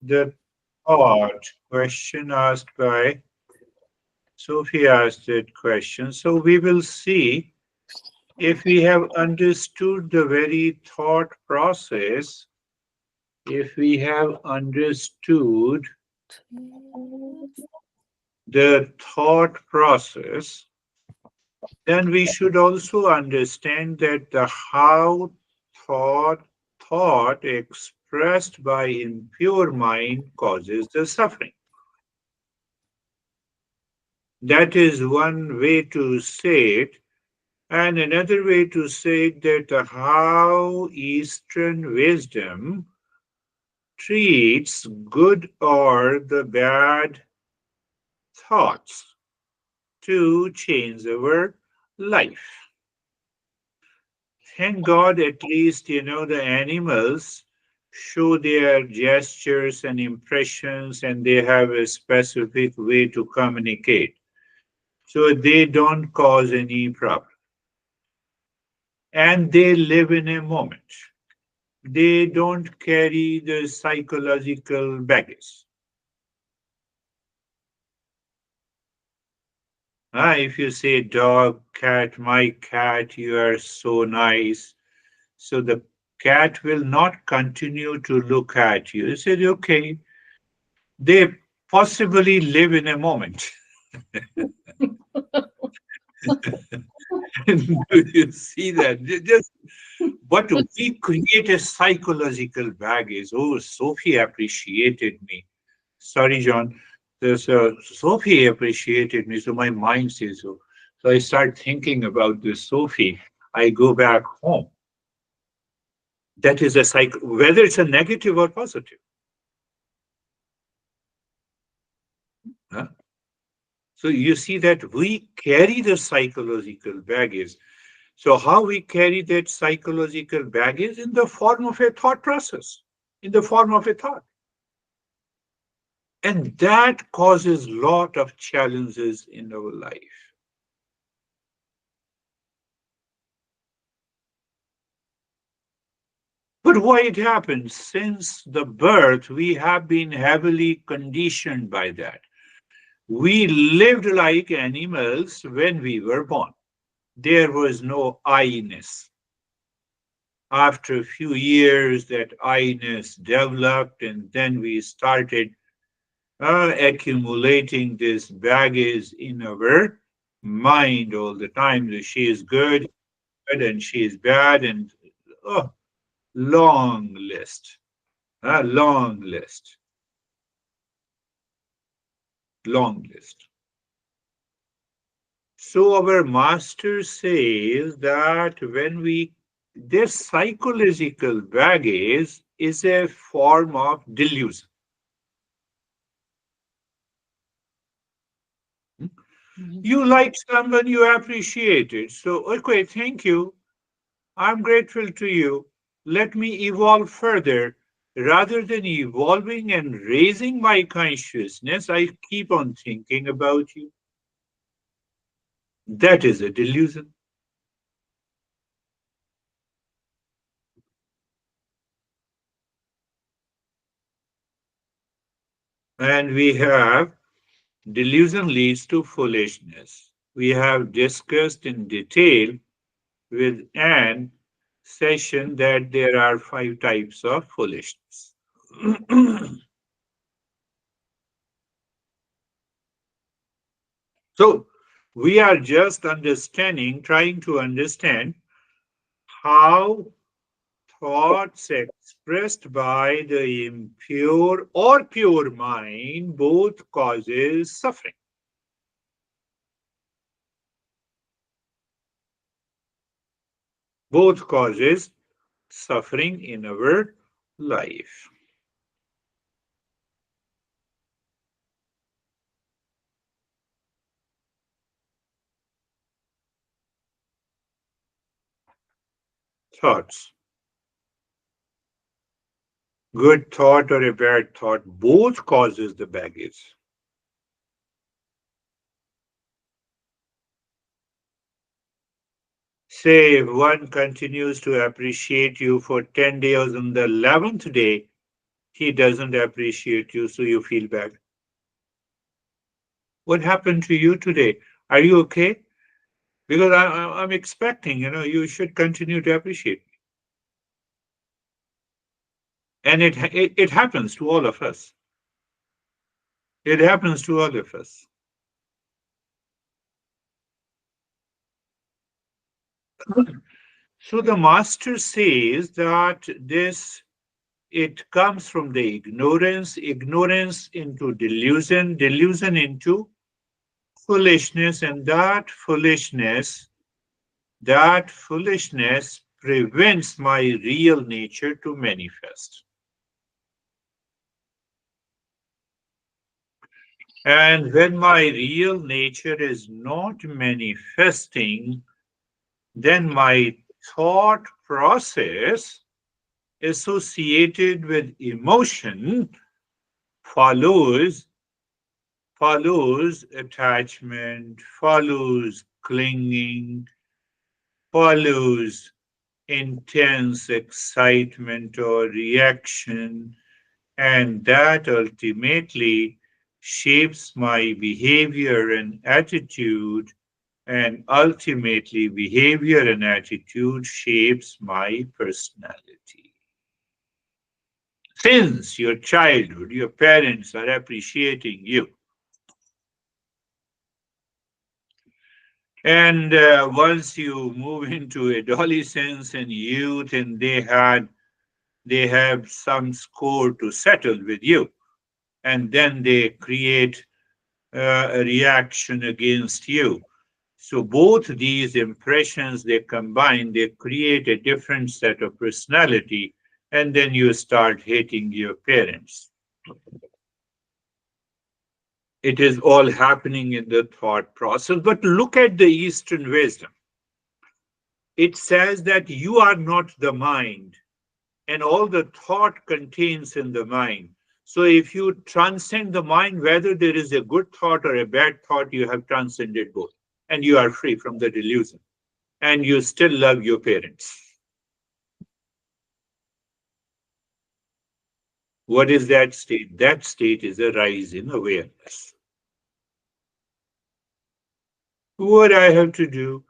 The thought question asked by Sophie asked that question. So we will see if we have understood the very thought process, if we have understood the thought process, then we should also understand that the how thought thought expressed by impure mind causes the suffering. That is one way to say it. And another way to say it that how Eastern wisdom treats good or the bad thoughts to change our life. Thank God, at least, the animals show their gestures and impressions and they have a specific way to communicate. So they don't cause any problem. And they live in a moment. They don't carry the psychological baggage. If you say dog, cat, my cat, you are so nice. So the cat will not continue to look at you. You said, okay, they possibly live in a moment. Do you see that? Just, but we create a psychological baggage. Oh, Sophie appreciated me. Sorry, John. Sophie appreciated me, so my mind says so. So I start thinking about this Sophie. I go back home. That is a whether it's a negative or positive. Huh? So you see that we carry the psychological baggage. So how we carry that psychological baggage in the form of a thought process, in the form of a thought. And that causes lot of challenges in our life. But why it happens? Since the birth, we have been heavily conditioned by that. We lived like animals when we were born. There was no I-ness. After a few years, that I-ness developed, and then we started accumulating this baggage in our mind all the time. That she is good, and she is bad, and oh, long list, long list, long list. So our master says that when we this psychological baggage is a form of delusion. You like someone, you appreciate it. So, okay, thank you. I'm grateful to you. Let me evolve further. Rather than evolving and raising my consciousness, I keep on thinking about you. That is a delusion. And we have delusion leads to foolishness. We have discussed in detail with Anne session that there are 5 types of foolishness. So we are just trying to understand how thoughts expressed by the impure or pure mind both causes suffering. Both causes suffering in our life. Thoughts. Good thought or a bad thought, both causes the baggage. Say if one continues to appreciate you for 10 days, on the 11th day, he doesn't appreciate you, so you feel bad. What happened to you today? Are you okay? Because I'm expecting, you should continue to appreciate me. And it happens to all of us. It happens to all of us. So the master says that it comes from the ignorance into delusion into foolishness, and that foolishness prevents my real nature to manifest. And when my real nature is not manifesting, then my thought process associated with emotion follows follows attachment, follows clinging, follows intense excitement or reaction, and that ultimately shapes my behavior and attitude, and ultimately behavior and attitude shapes my personality. Since your childhood, your parents are appreciating you, and once you move into adolescence and youth, and they have some score to settle with you, and then they create a reaction against you. So both these impressions, they combine, they create a different set of personality, and then you start hating your parents. It is all happening in the thought process. But look at the Eastern wisdom. It says that you are not the mind, and all the thought contains in the mind. So if you transcend the mind, whether there is a good thought or a bad thought, you have transcended both, and you are free from the delusion, and you still love your parents. What is that state? That state is a rise in awareness. What I have to do?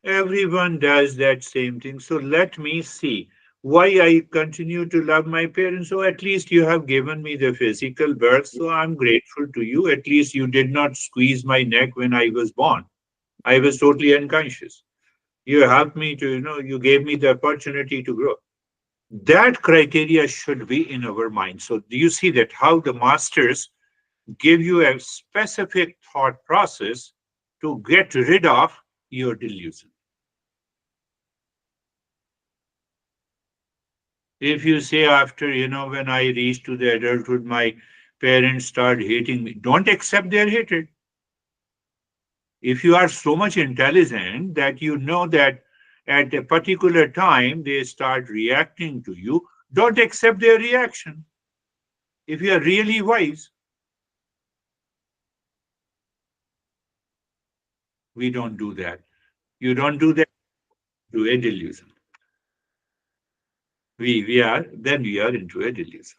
Everyone does that same thing. So let me see why I continue to love my parents. So at least you have given me the physical birth. So I'm grateful to you. At least you did not squeeze my neck when I was born. I was totally unconscious. You helped me to, you gave me the opportunity to grow. That criteria should be in our mind. So do you see that how the masters give you a specific thought process to get rid of your delusion? If you say after, when I reach to the adulthood, my parents start hating me, don't accept their hatred. If you are so much intelligent that you know that at a particular time they start reacting to you, don't accept their reaction. If you are really wise, we don't do that. You don't do that to a delusion. We are into a delusion.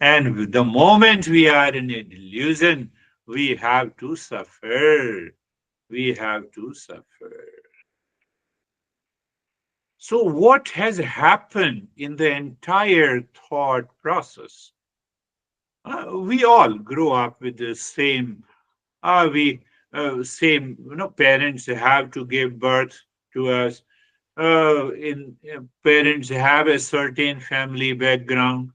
And the moment we are in a delusion, we have to suffer. We have to suffer. So, what has happened in the entire thought process? We all grow up with the same. We same. Parents have to give birth to us. In Parents have a certain family background.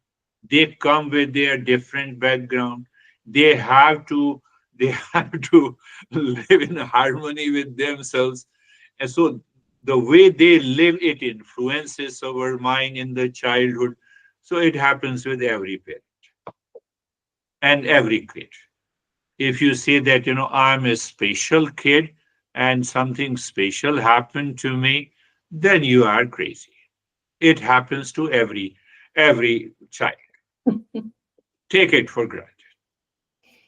They come with their different background. They have to. They have to live in harmony with themselves, and so the way they live, it influences our mind in the childhood. So it happens with every parent and every kid. If you say that, I'm a special kid and something special happened to me, then you are crazy. It happens to every child. Take it for granted.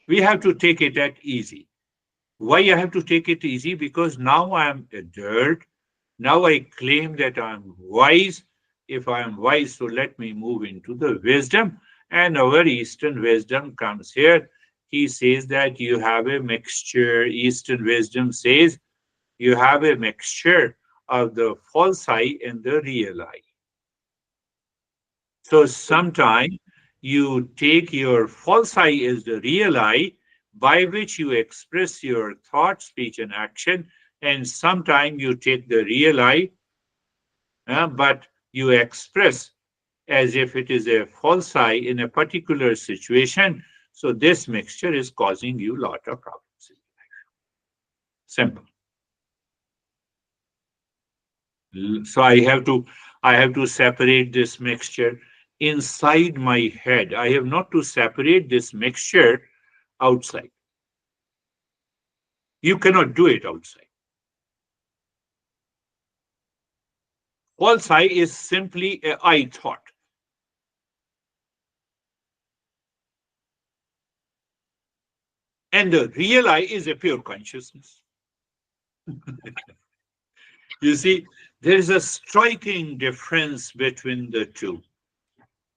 We have to take it at easy. Why I have to take it easy? Because now I'm adult. Now I claim that I'm wise. If I am wise, so let me move into the wisdom And our Eastern wisdom comes here. He says that you have a mixture. Eastern wisdom says you have a mixture of the false I and the real I. So sometimes you take your false I as the real I by which you express your thought, speech, and action. And sometimes you take the real I, but you express as if it is a false I in a particular situation. So this mixture is causing you a lot of problems. Simple. So I have to separate this mixture inside my head. I have not to separate this mixture outside. You cannot do it outside. False I is simply a I thought. And the real I is a pure consciousness. You see, there is a striking difference between the two.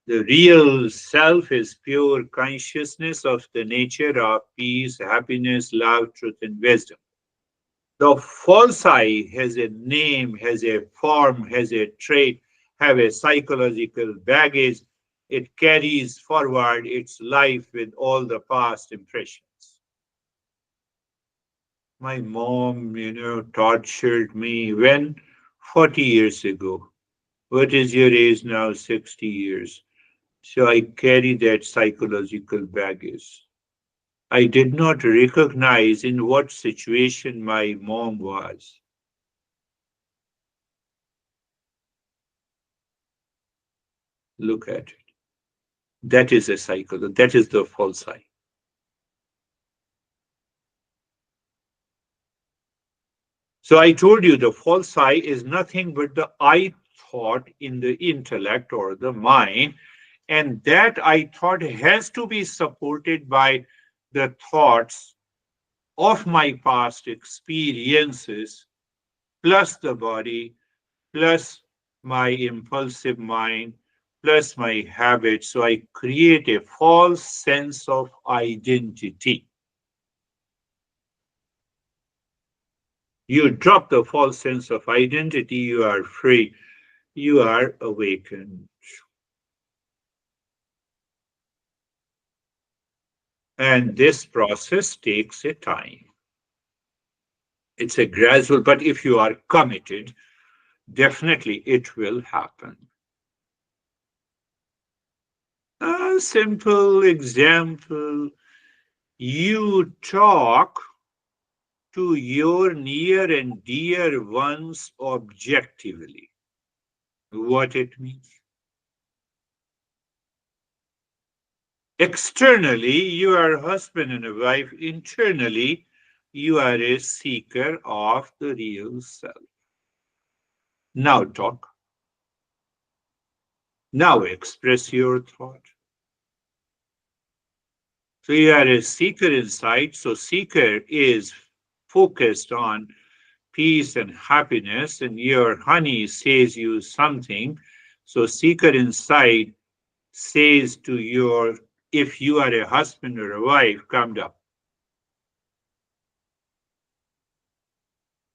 The real self is pure consciousness of the nature of peace, happiness, love, truth, and wisdom. The false I has a name, has a form, has a trait, have a psychological baggage. It carries forward its life with all the past impressions. My mom, tortured me when 40 years ago. What is your age now? 60 years. So I carry that psychological baggage. I did not recognize in what situation my mom was. Look at it. That is a cycle. That is the false I. So I told you the false I is nothing but the I thought in the intellect or the mind. And that I thought has to be supported by the thoughts of my past experiences, plus the body, plus my impulsive mind, plus my habits. So I create a false sense of identity. You drop the false sense of identity, you are free, you are awakened. And this process takes a time. It's a gradual, but if you are committed, definitely it will happen. A simple example, you talk to your near and dear ones objectively. What it means? Externally, you are a husband and a wife. Internally, you are a seeker of the real self. Now talk. Now express your thought. So you are a seeker inside. So seeker is focused on peace and happiness, and your honey says you something. So seeker inside says to your, if you are a husband or a wife, come down.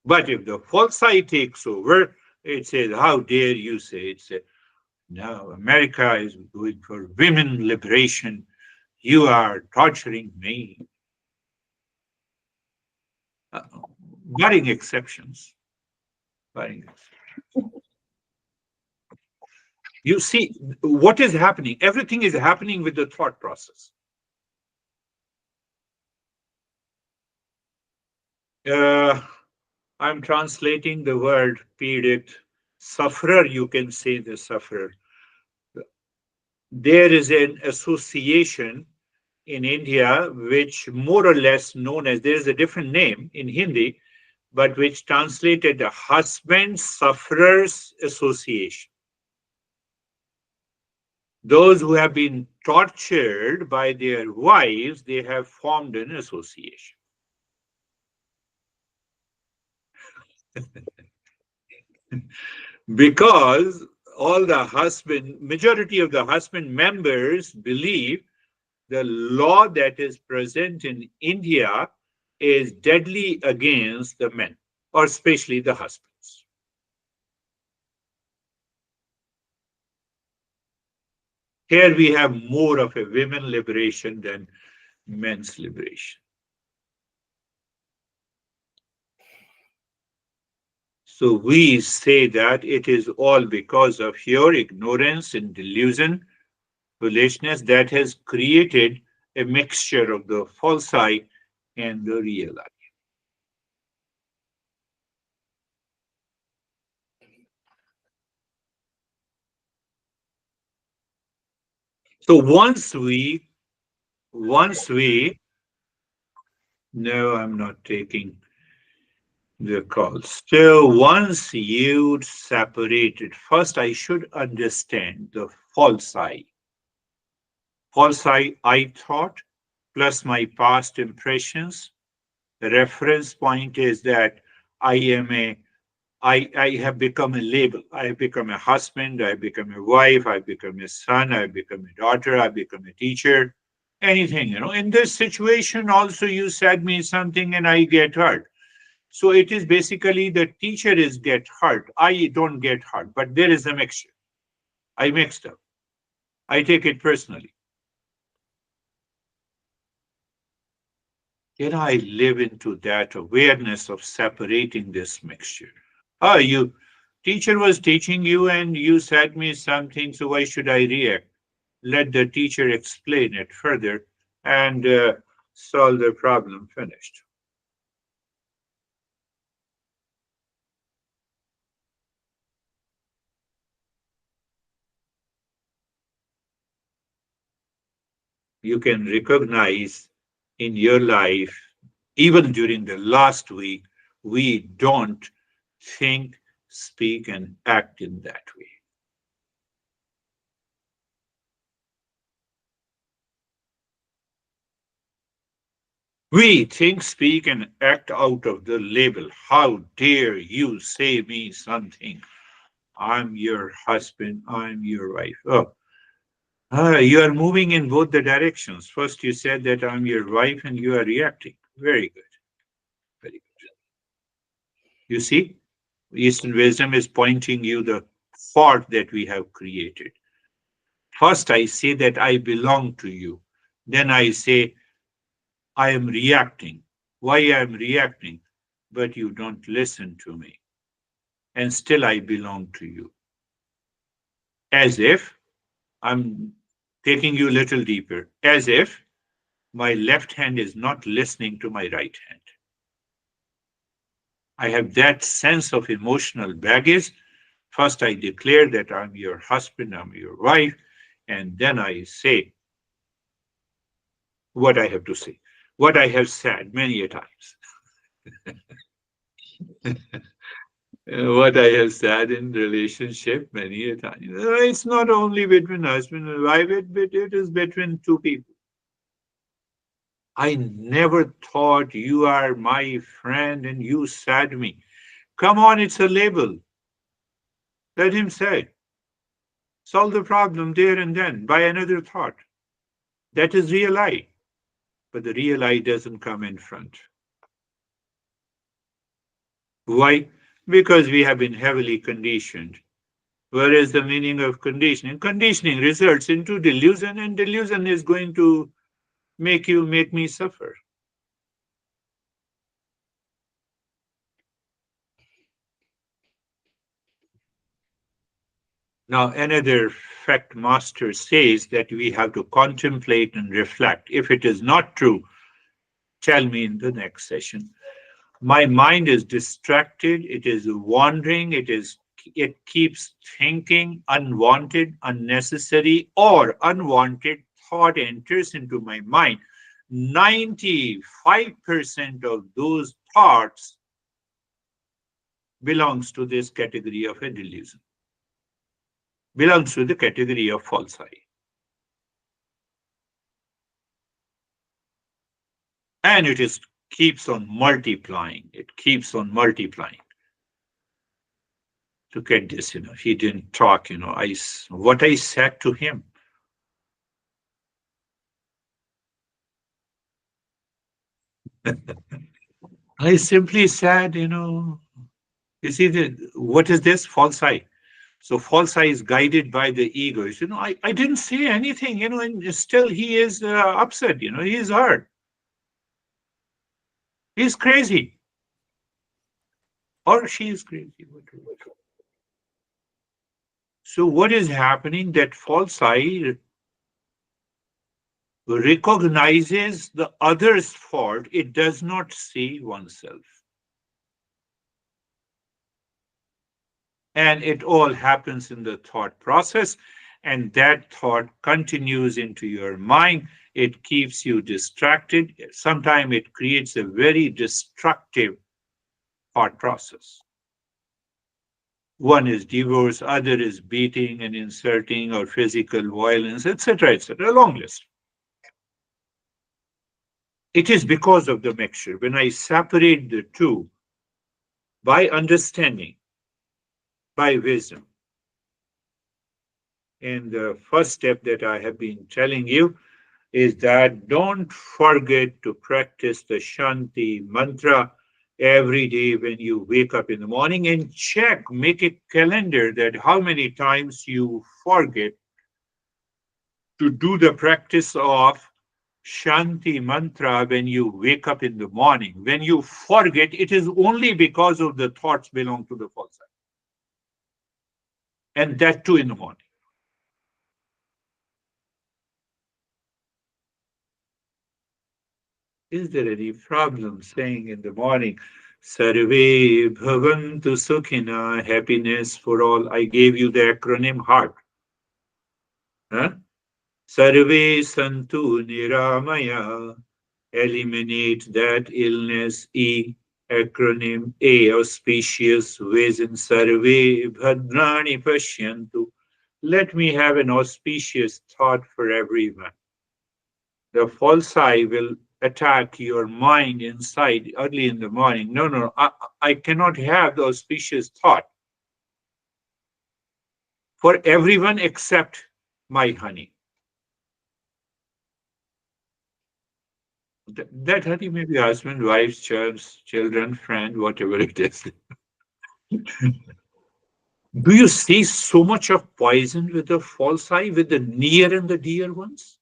But if the false side takes over, it says, how dare you say it? No, America is going for women liberation. You are torturing me. Uh, Barring exceptions. Barring exceptions. You see, what is happening? Everything is happening with the thought process. Uh, I'm translating the word period. Sufferer, you can say the sufferer. There is an association in India which more or less known as, there is a different name in Hindi, but which translated the Husband Sufferers Association. Those who have been tortured by their wives, they have formed an association. Because all the husband, majority of the husband members believe the law that is present in India is deadly against the men, or especially the husbands. Here we have more of a women liberation than men's liberation. So we say that it is all because of your ignorance and delusion, foolishness that has created a mixture of the false I and the real I. So once we, no, I'm not taking the calls. So once you separate it, first I should understand the false I. False I thought plus my past impressions. The reference point is that I am a I have become a label. I have become a husband, I have become a wife, I have become a son, I have become a daughter, I have become a teacher, anything, In this situation, also you said me something and I get hurt. So it is basically the teacher is get hurt. I don't get hurt, but there is a mixture. I mixed up. I take it personally. Can I live into that awareness of separating this mixture? Ah, you teacher was teaching you and you said me something, so why should I react? Let the teacher explain it further and solve the problem. Finished. You can recognize in your life, even during the last week, we don't think, speak, and act in that way. We think, speak, and act out of the label. How dare you say me something? I'm your husband, I'm your wife. Oh, you are moving in both the directions. First, you said that I'm your wife, and you are reacting. Very good. Very good. You see, Eastern wisdom is pointing you the fault that we have created. First, I say that I belong to you. Then I say I am reacting. Why I am reacting? But you don't listen to me. And still I belong to you. As if I'm taking you a little deeper, as if my left hand is not listening to my right hand. I have that sense of emotional baggage. First, I declare that I'm your husband, I'm your wife, and then I say what I have to say, what I have said many a times. What I have said in relationship many a time. It's not only between husband and wife, it is between two people. I never thought you are my friend and you said me. Come on, it's a label. Let him say. Solve the problem there and then by another thought. That is real I. But the real I doesn't come in front. Why? Because we have been heavily conditioned. Where is the meaning of conditioning? Conditioning results into delusion, and delusion is going to make me suffer. Now, another fact master says that we have to contemplate and reflect. If it is not true, tell me in the next session. My mind is distracted, it is wandering, it keeps thinking unwanted, unnecessary, or unwanted thought enters into my mind. 95% of those thoughts belongs to this category of a delusion, belongs to the category of false I. And it is keeps on multiplying. It keeps on multiplying. Look at this, he didn't talk, what I said to him. I simply said, you see, what is this? False eye. So false eye is guided by the ego. I didn't say anything, and still he is upset, he is hurt. He's crazy. Or she is crazy. So what is happening? That false eye recognizes the other's fault. It does not see oneself. And it all happens in the thought process. And that thought continues into your mind. It keeps you distracted. Sometimes it creates a very destructive thought process. One is divorce, other is beating and insulting or physical violence, etc., etc. A long list. It is because of the mixture. When I separate the two by understanding, by wisdom, and the first step that I have been telling you is that don't forget to practice the Shanti mantra every day when you wake up in the morning, and check, make a calendar that how many times you forget to do the practice of Shanti mantra when you wake up in the morning. When you forget, it is only because of the thoughts belong to the false side. And that too in the morning. Is there any problem saying in the morning, Sarve Bhavantu Sukhina, happiness for all? I gave you the acronym HEART. Huh? Sarve Santu Niramaya, eliminate that illness. E, acronym A, auspicious vision. Sarve Bhadrani Pashyantu. Let me have an auspicious thought for everyone. The false eye will attack your mind inside early in the morning. No, no, I cannot have the auspicious thought for everyone except my honey. That honey may be husband, wife, children, friend, whatever it is. Do you see so much of poison with the false eye, with the near and the dear ones?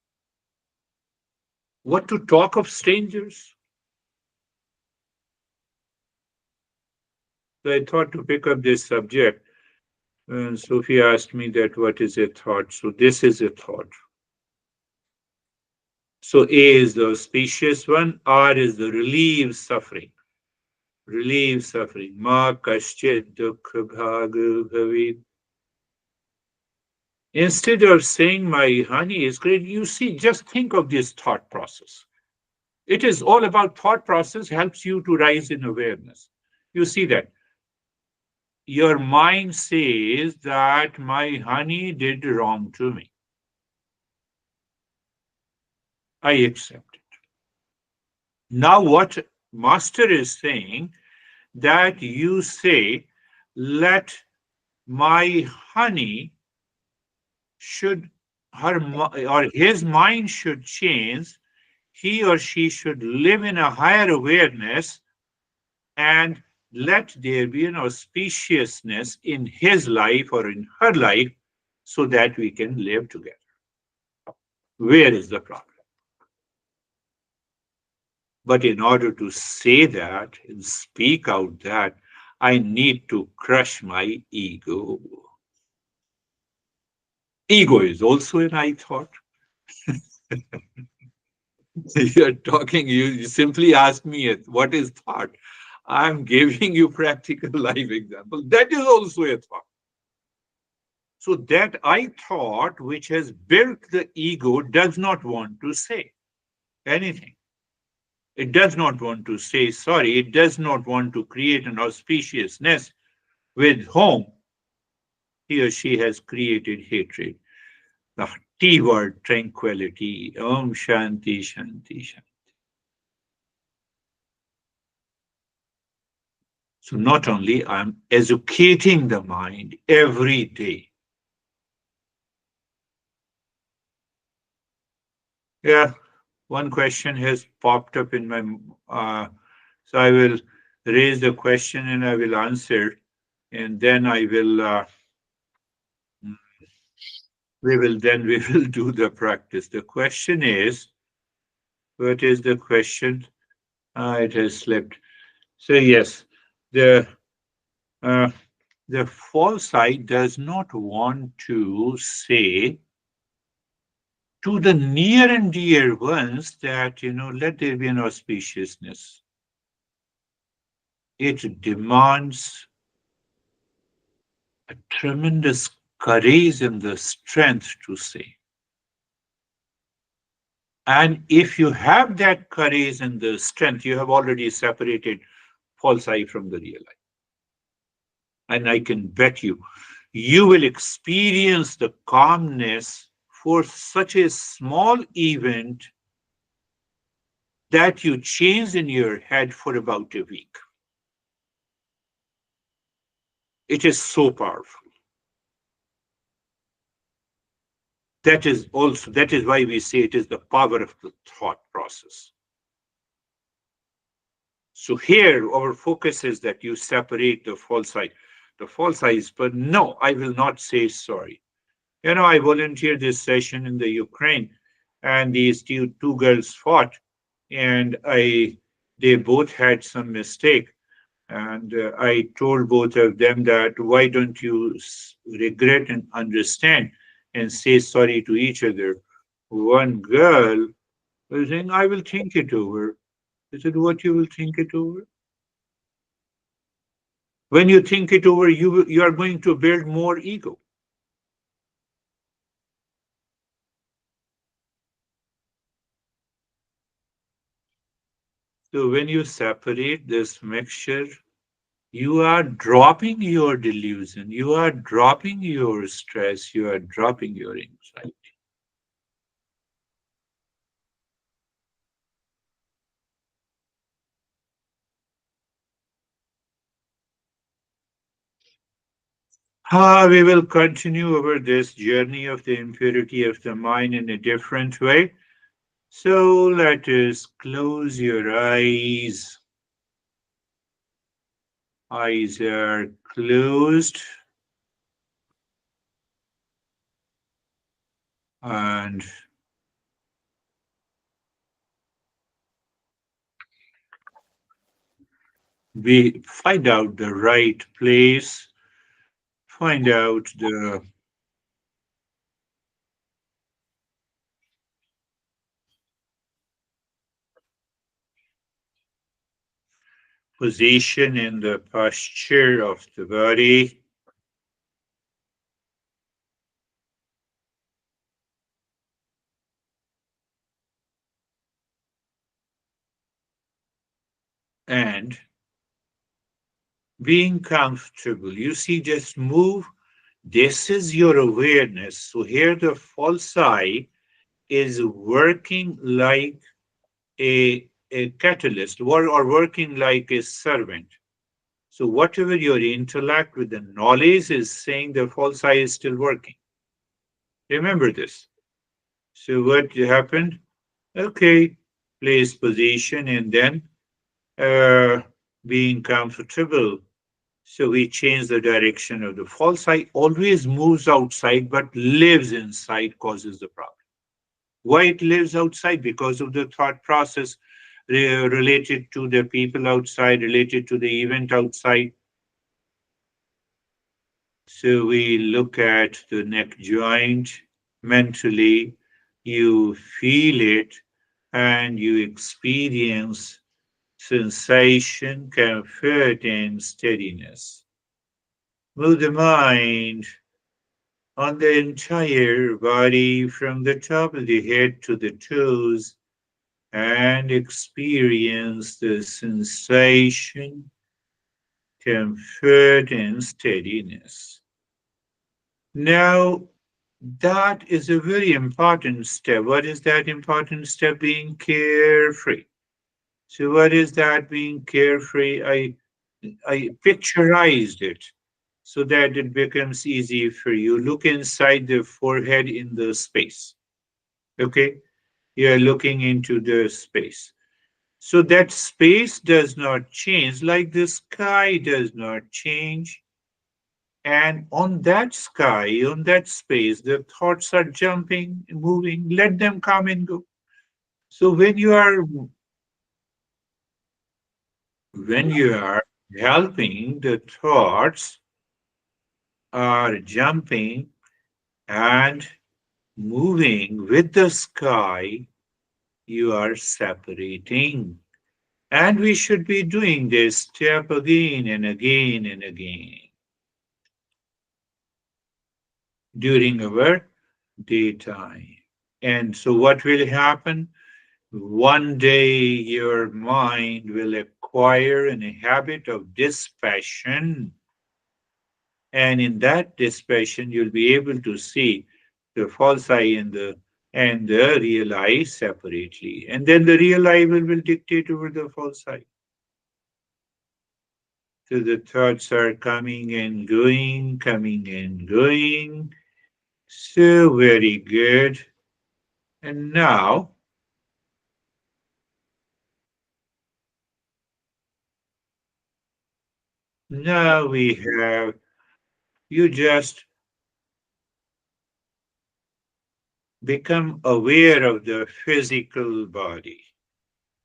What to talk of strangers? So I thought to pick up this subject. And Sophie asked me that what is a thought? So this is a thought. So A is the auspicious one, R is the relieve suffering. Relieve suffering. Ma kaschet dukha bhag bhavid. Instead of saying my honey is great, you see, just think of this thought process. It is all about thought process, helps you to rise in awareness. You see that. Your mind says that my honey did wrong to me. I accept it. Now, what Master is saying that you say, let my honey should, or his mind should change. He or she should live in a higher awareness, and let there be an auspiciousness in his life or in her life so that we can live together. Where is the problem? But in order to say that and speak out that, I need to crush my ego. Ego is also an I thought. You're talking, you simply ask me what is thought. I'm giving you practical life example. That is also a thought. So that I thought, which has built the ego, does not want to say anything. It does not want to say sorry. It does not want to create an auspiciousness with whom he or she has created hatred. The T word, tranquility. Om Shanti, Shanti, Shanti. So not only I'm educating the mind every day. Yeah, one question has popped up in my, so I will raise the question and I will answer, and then I will, we will do the practice. The question is, what is the question? It has slipped. So yes, the uh, the false I does not want to say to the near and dear ones that, let there be an auspiciousness. It demands a tremendous courage and the strength to say. And if you have that courage and the strength, you have already separated false I from the real I. And I can bet you, you will experience the calmness for such a small event that you change in your head for about a week. It is so powerful. That is why we say it is the power of the thought process. So here our focus is that you separate the false I. The false I is, but no, I will not say sorry. I volunteered this session in the Ukraine, and these two girls fought, and they both had some mistake. And I told both of them that why don't you regret and understand and say sorry to each other. One girl was saying, I will think it over. I said, what you will think it over? When you think it over, you are going to build more ego. So when you separate this mixture, you are dropping your delusion, you are dropping your stress, you are dropping your anxiety. We will continue over this journey of the impurity of the mind in a different way. So let us close your eyes. Eyes are closed and we find out the right place, find out the position and the posture of the body. And being comfortable. You see, just move. This is your awareness. So here the false I is working like a catalyst or working like a servant. So whatever your intellect with the knowledge is saying, the false I is still working. Remember this. So what happened? Okay, place position and then uh, being comfortable. So we change the direction of the false I always moves outside but lives inside causes the problem. Why it lives outside? Because of the thought process related to the people outside, related to the event outside. So we look at the neck joint mentally, you feel it, and you experience sensation, comfort, and steadiness. Move the mind on the entire body from the top of the head to the toes and experience the sensation, comfort, and steadiness. Now, that is a very important step. What is that important step? Being carefree. So, what is that being carefree? I picturized it so that it becomes easy for you. Look inside the forehead in the space. Okay? You are looking into the space. So that space does not change, like the sky does not change. And on that sky, on that space, the thoughts are jumping, moving. Let them come and go. So when you are helping the thoughts are jumping and moving with the sky, you are separating. And we should be doing this step again and again and again during our daytime. And so, what will happen? One day, your mind will acquire a habit of dispassion. And in that dispassion, you'll be able to see the false I and the real I separately. And then the real I will dictate over the false I. So the thoughts are coming and going, coming and going. So very good. And now we have you just become aware of the physical body.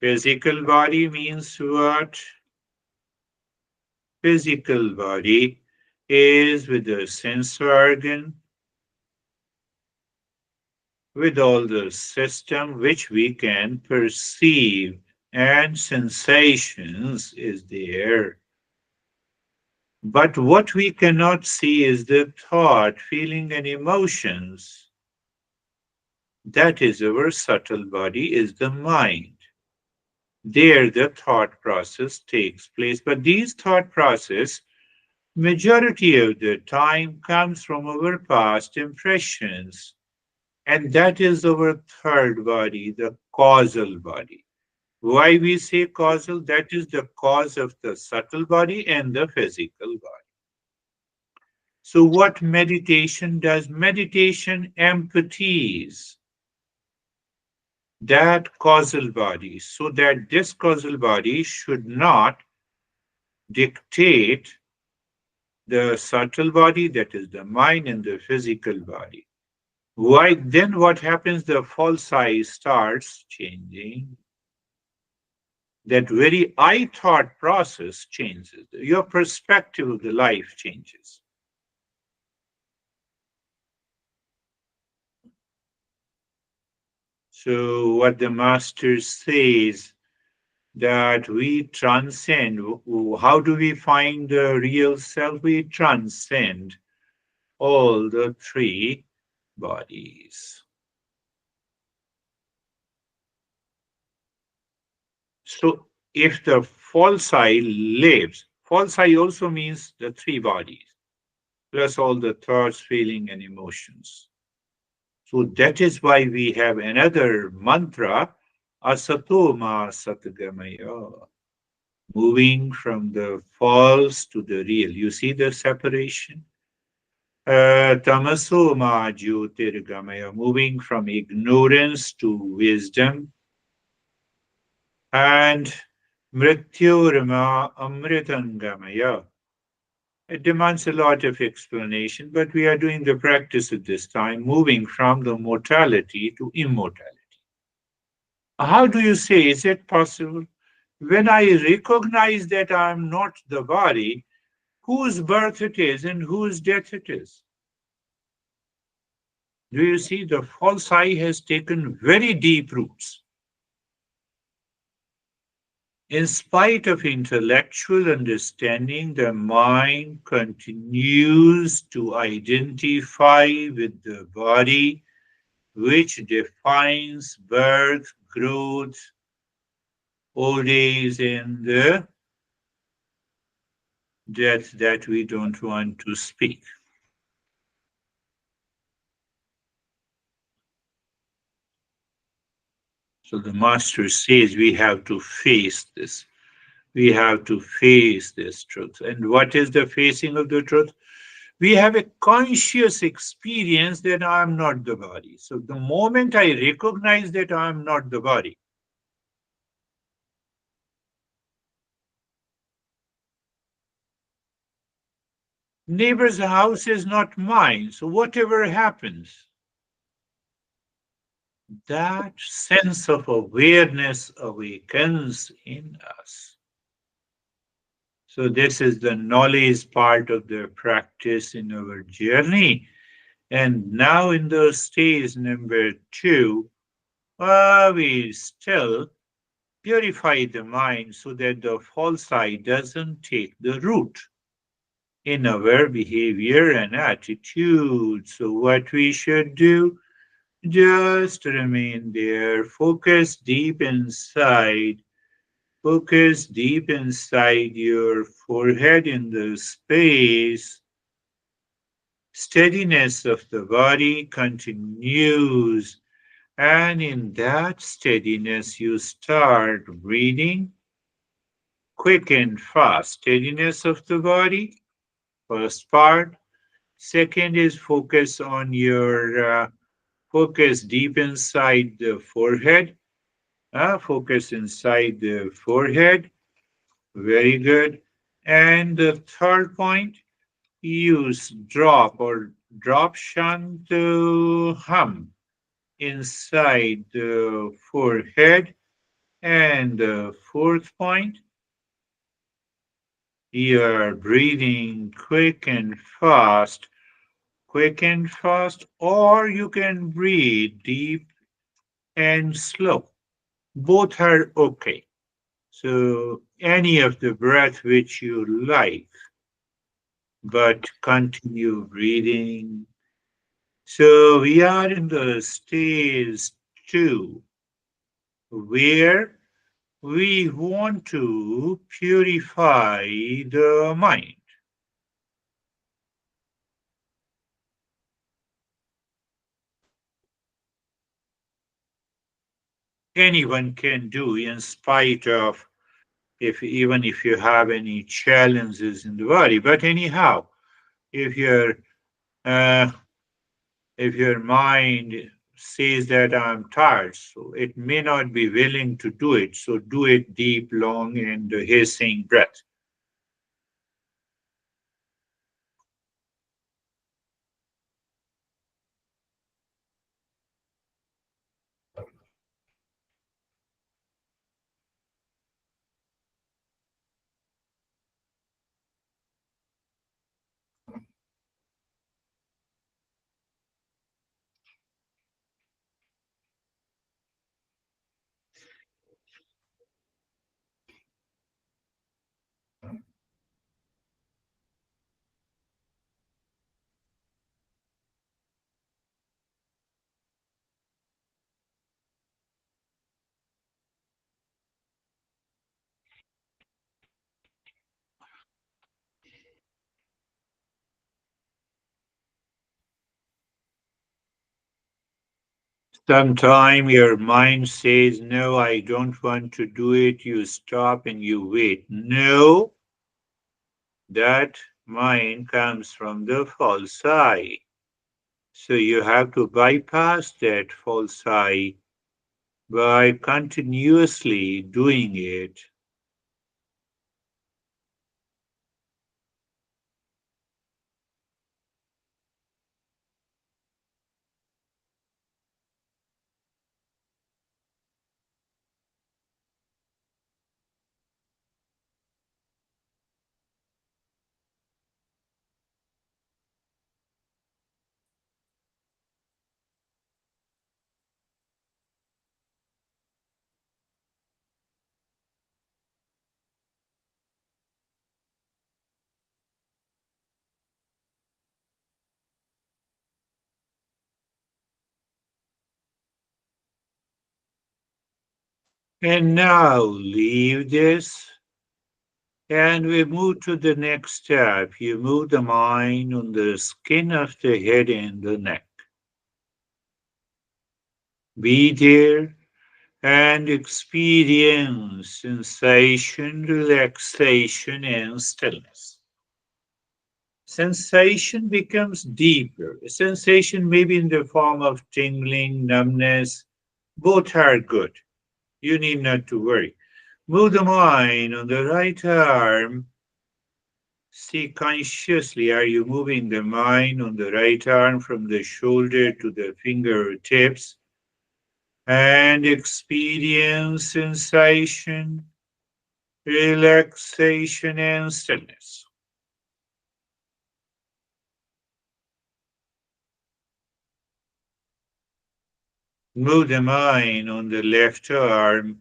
Physical body means what? Physical body is with the sense organ, with all the system which we can perceive, and sensations is there. But what we cannot see is the thought, feeling, and emotions. That is our subtle body, is the mind. There the thought process takes place. But these thought process, majority of the time, comes from our past impressions. And that is our third body, the causal body. Why we say causal? That is the cause of the subtle body and the physical body. So, what meditation does? Meditation empathies that causal body so that this causal body should not dictate the subtle body, that is the mind, and the physical body. Why then what happens? The false I starts changing. That very I thought process changes. Your perspective of the life changes. So what the master says that we transcend. How do we find the real self? We transcend all the three bodies. So if the false I lives, false I also means the three bodies, plus all the thoughts, feeling, and emotions. So that is why we have another mantra, Asatoma Satgamaya, moving from the false to the real. You see the separation? Tamasoma Jyotirgamaya, moving from ignorance to wisdom, and Mrityurma Amritangamaya. It demands a lot of explanation, but we are doing the practice at this time, moving from the mortality to immortality. How do you say, is it possible? When I recognize that I am not the body, whose birth it is and whose death it is? Do you see the false I has taken very deep roots? In spite of intellectual understanding, the mind continues to identify with the body, which defines birth, growth, old age, and the death that we don't want to speak. So the master says we have to face this. We have to face this truth. And what is the facing of the truth? We have a conscious experience that I'm not the body. So the moment I recognize that I'm not the body, neighbor's house is not mine. So whatever happens, that sense of awareness awakens in us. So this is the knowledge part of the practice in our journey. And now in the stage number two, we still purify the mind so that the false I doesn't take the root in our behavior and attitude. So what we should do, just remain there, focus deep inside your forehead in the space. Steadiness of the body continues, and in that steadiness you start breathing quick and fast. Steadiness of the body, first part. Second is focus deep inside the forehead. Focus inside the forehead. Very good. And the third point, use drop shantu hum inside the forehead. And the fourth point, you are breathing quick and fast, or you can breathe deep and slow. Both are okay. So, any of the breath which you like, but continue breathing. So, we are in the stage two where we want to purify the mind. Anyone can do in spite of if even if you have any challenges in the body. But anyhow, if your uh, if your mind says that I'm tired, so it may not be willing to do it. So do it deep, long, and hissing breath. Sometime your mind says, "No, I don't want to do it." You stop and you wait. No, that mind comes from the false I. So you have to bypass that false I by continuously doing it. And now leave this and we move to the next step. You move the mind on the skin of the head and the neck. Be there and experience sensation, relaxation, and stillness. Sensation becomes deeper. Sensation may be in the form of tingling, numbness. Both are good. You need not to worry. Move the mind on the right arm. See consciously, are you moving the mind on the right arm from the shoulder to the fingertips and experience sensation, relaxation, and stillness. Move the mind on the left arm,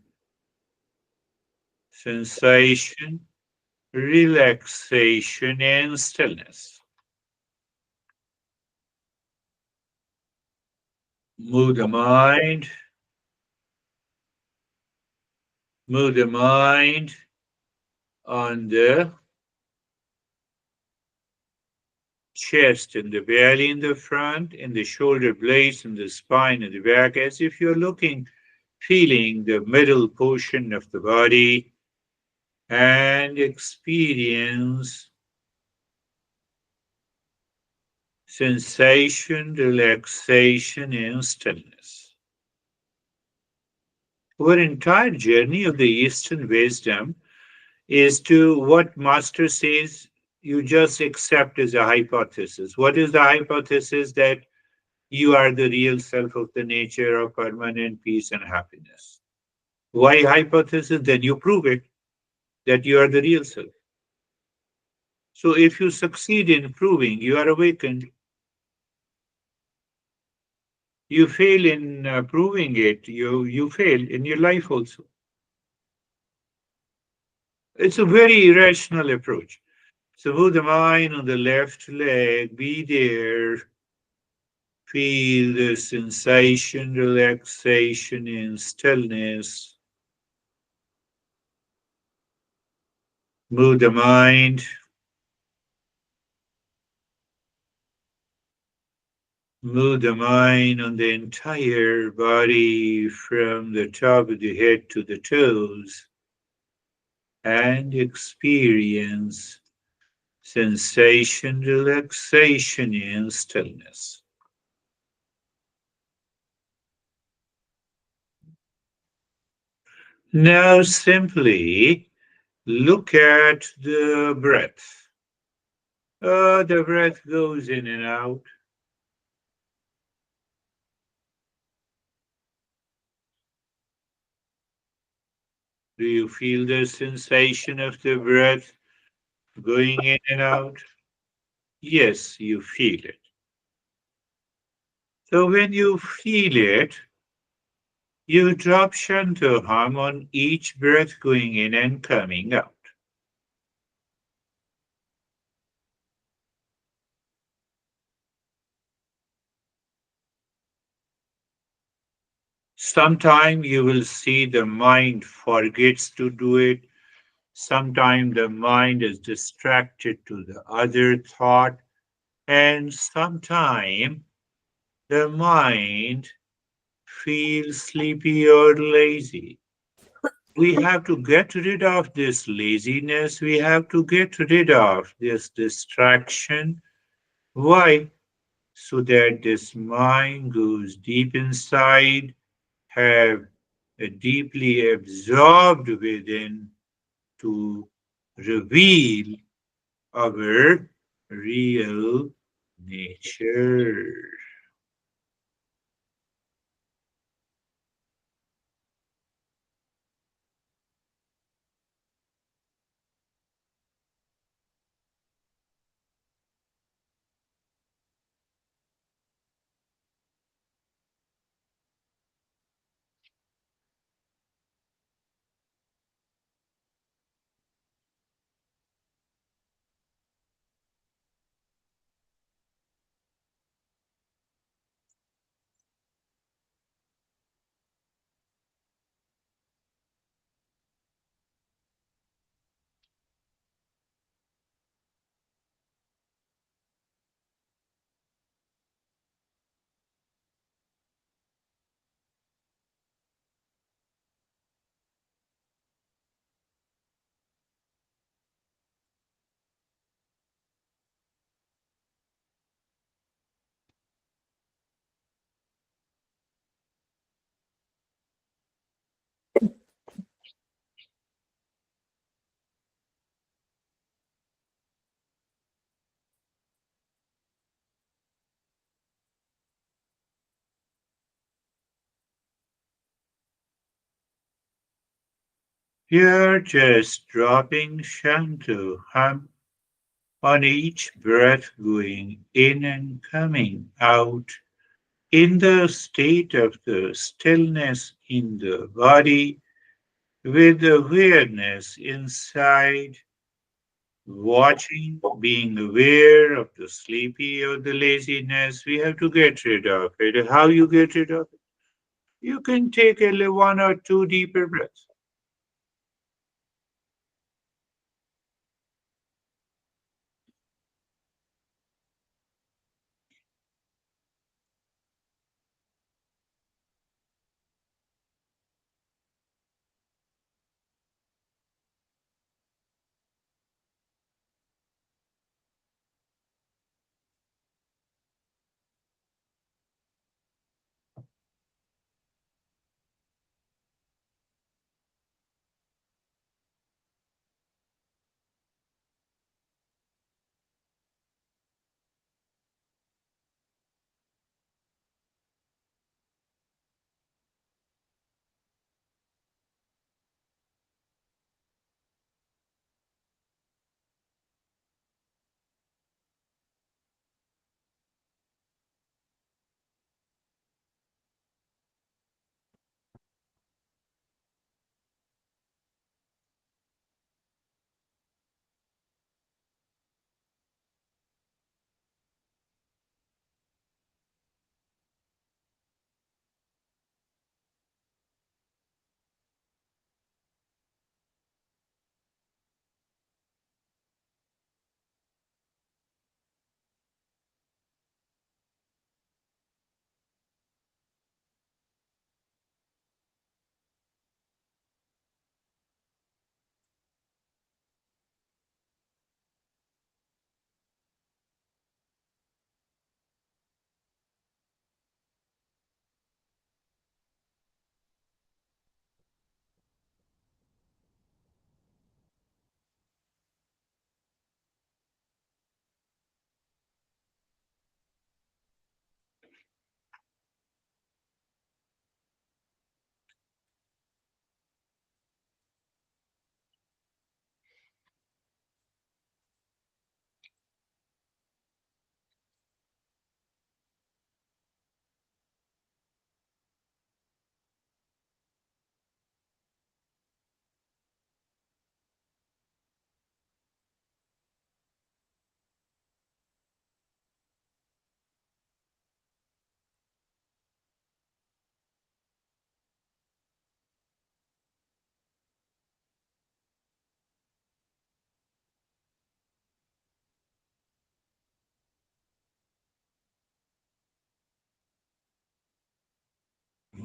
sensation, relaxation, and stillness. Move the mind, move the mind on the chest and the belly in the front, and the shoulder blades and the spine and the back, as if you're looking, feeling the middle portion of the body and experience sensation, relaxation, and stillness. Our entire journey of the Eastern wisdom is to what Master says you just accept as a hypothesis. What is the hypothesis? That you are the real self of the nature of permanent peace and happiness. Why hypothesis? Then you prove it that you are the real self. So if you succeed in proving you are awakened, you fail in proving it, you fail in your life also. It's a very irrational approach. So move the mind on the left leg, be there, feel the sensation, relaxation, and stillness. Move the mind, move the mind on the entire body from the top of the head to the toes and experience sensation, relaxation, and stillness. Now simply look at the breath. The breath goes in and out. Do you feel the sensation of the breath going in and out? Yes, you feel it. So when you feel it, you drop Shantoham on each breath going in and coming out. Sometime you will see the mind forgets to do it. Sometime the mind is distracted to the other thought. And sometime the mind feels sleepy or lazy. We have to get rid of this laziness. We have to get rid of this distraction. Why? So that this mind goes deep inside, have deeply absorbed within to reveal our real nature. You're just dropping shantu hum on each breath going in and coming out in the state of the stillness in the body with awareness inside, watching, being aware of the sleepy or the laziness. We have to get rid of it. How you get rid of it? You can take one or two deeper breaths.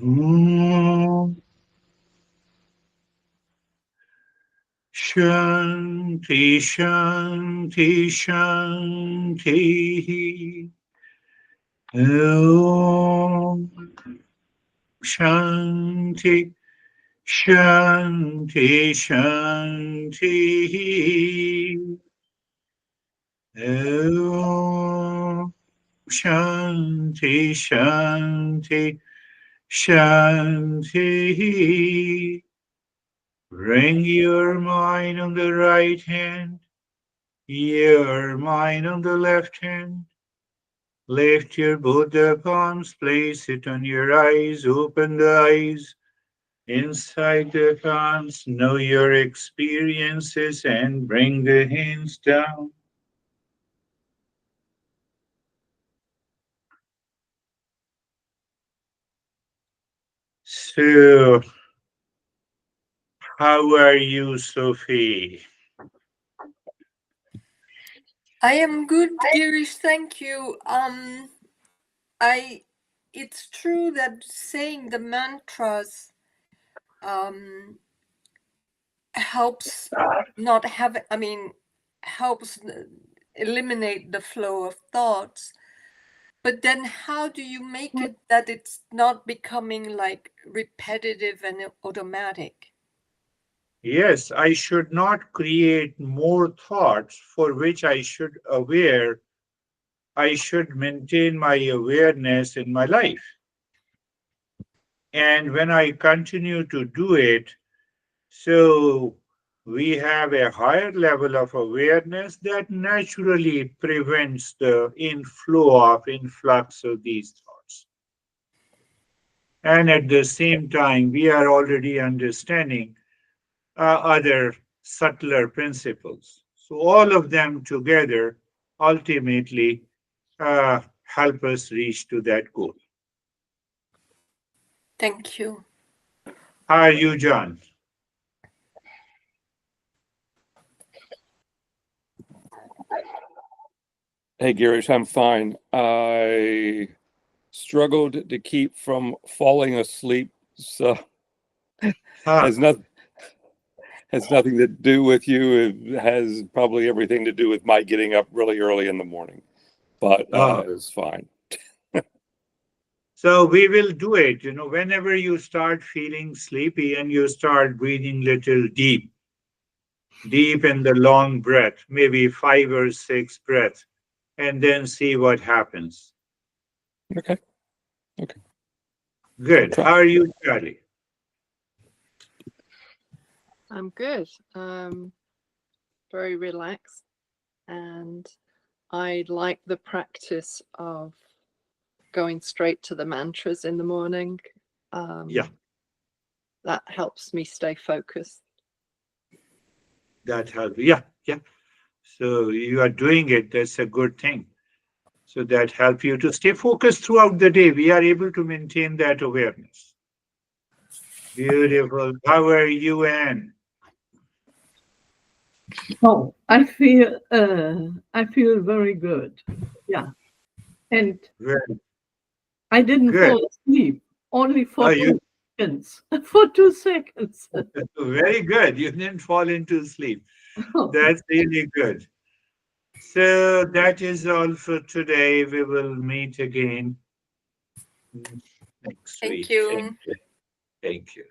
Om Shanti Shanti Shanti. Om Shanti Shanti Shanti. Om Shanti Shanti Shanti. Bring your mind on the right hand, your mind on the left hand. Lift your Buddha palms, place it on your eyes, open the eyes. Inside the palms, know your experiences and bring the hands down. So, how are you, Sophie? I am good, Girish. Thank you. I. It's true that saying the mantras um, helps not have. I mean, helps eliminate the flow of thoughts. But then, how do you make it that it's not becoming like repetitive and automatic? Yes, I should not create more thoughts for which I should maintain my awareness in my life. And when I continue to do it, So we have a higher level of awareness that naturally prevents the influx of these thoughts. And at the same time, we are already understanding other subtler principles. So all of them together ultimately help us reach to that goal. Thank you. How are you, John? Hey, Girish, I'm fine. I struggled to keep from falling asleep, so Ah, has nothing to do with you. It has probably everything to do with my getting up really early in the morning, but ah. it's fine. So we will do it. Whenever you start feeling sleepy and you start breathing little deep in the long breath, maybe 5 or 6 breaths, and then see what happens. Okay. Okay. Good. How are you, Charlie? I'm good. Very relaxed, and I like the practice of going straight to the mantras in the morning. Yeah, That helps me stay focused. that helps. Yeah, yeah. So you are doing it. That's a good thing. So that helps you to stay focused throughout the day. We are able to maintain that awareness. Beautiful. How are you, Anne? Oh, I feel very good. Yeah. And Very I didn't good. fall asleep, only Oh, for you 2 seconds. For 2 seconds. very good. You didn't fall into sleep. Oh, That's really good. So that is all for today. We will meet again next Thank week. you. Thank you.